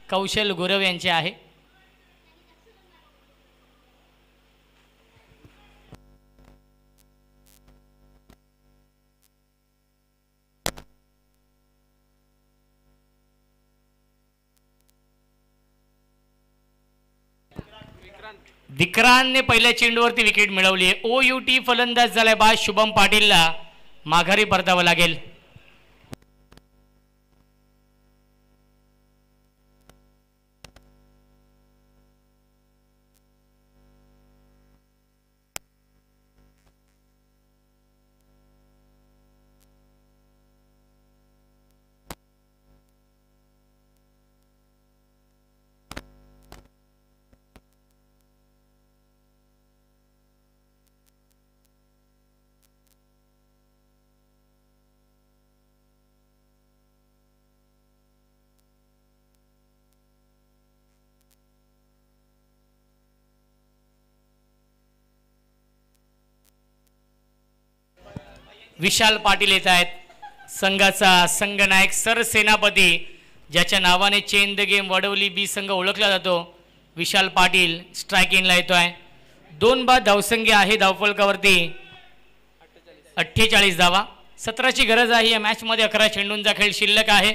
कौशल गुरव यांचे आहे। विक्रांतने पहिल्या चेंडूवरती विकेट मिळवली आहे। OUT फलंदाज झालाय बाद शुभम पाटीलला माघारी परतावं लागेल। विशाल पाटील येत आहेत। संघाचा संघनायक सरसेनापती ज्याच्या नावाने चेंज द गेम वडवली बी संघ ओळखला जातो, विशाल पाटील स्ट्रायकिंगला येतोय। 2 बाद धावसंख्या आहे धावफलकावरती 48 धावा। 17ची गरज आहे या मॅच मध्ये। 11 चेंडूंचा खेळ शिल्लक आहे।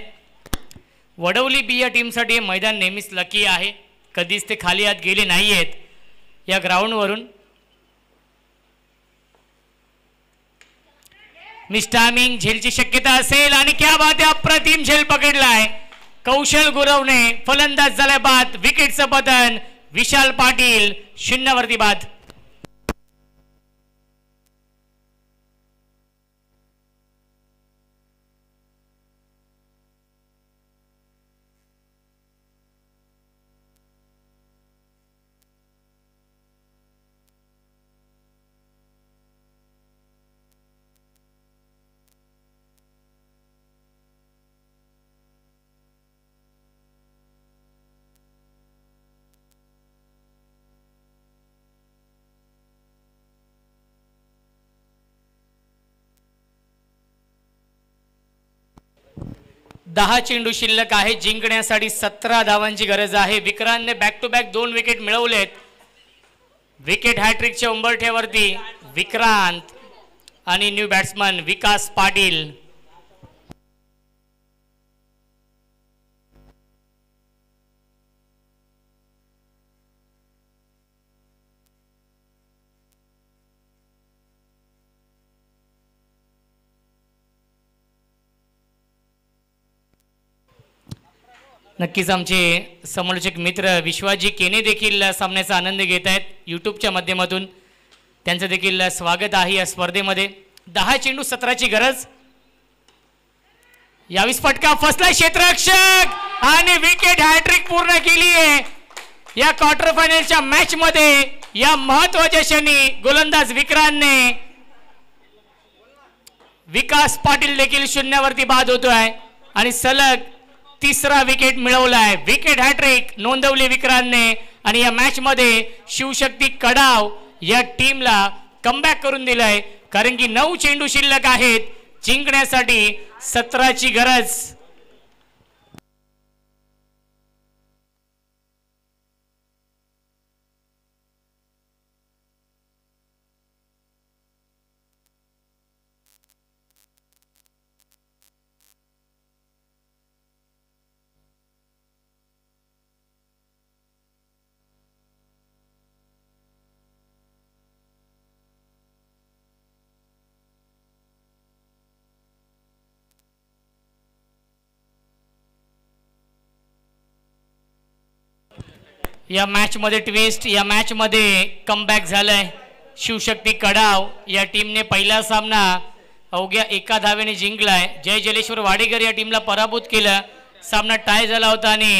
वडवली बी या टीमसाठी हे मैदान नेहमीच लकी आहे, कधीच ते खाली हात गेले नाहीयेत। या ग्राउंडवरून मिस्टामिंग झेलची शक्यता असेल आणि क्या बात आहे, अप्रतिम झेल पकडलाय कौशल गुरवने। फलंदाज झालाय बाद, विकेटचं पतन। विशाल पाटील 0 वरती बाद। दहा चेंडू शिल्लक आहे। जिंकण्यासाठी 17 धावांची गरज आहे। विक्रांतने बॅक टू बॅक 2 विकेट मिळवलेत। विकेट हॅट्रिकच्या उंबरठ्यावरती विक्रांत आणि न्यू बॅट्समन विकास पाटील। नक्कीच आमचे समालोचक मित्र विश्वाजी केने देखील सामन्याचा आनंद घेत आहेत यूट्यूबच्या माध्यमातून। त्यांचं देखील स्वागत आहे या स्पर्धेमध्ये। 10 चेंडू 17ची गरज। यावेळी फटका फसला क्षेत्ररक्षक आणि विकेट हॅट्रिक पूर्ण केली आहे या क्वार्टर फायनलच्या मॅच मध्ये। या महत्त्वाच्या क्षणी गोलंदाज विक्रांतने विकास पाटील देखील 0 वरती बाद होतोय आणि सलग 3रा विकेट मिळवलाय। विकेट हॅट्रिक नोंदवली विक्रांतने आणि या मॅच मध्ये शिवशक्ती कडाव या टीमला कमबॅक करून दिलाय, कारण की 9 चेंडू शिल्लक आहेत। जिंकण्यासाठी 17ची गरज। या मॅच मध्ये ट्विस्ट, या मॅच मध्ये कमबॅक झालाय शिवशक्ती कडाव या टीमने। पहिला सामना अवघ्या 1 धावेने जिंकलाय। जय जलेश्वर वाडेकर या टीमला पराभूत केलं। सामना टाय झाला होता आणि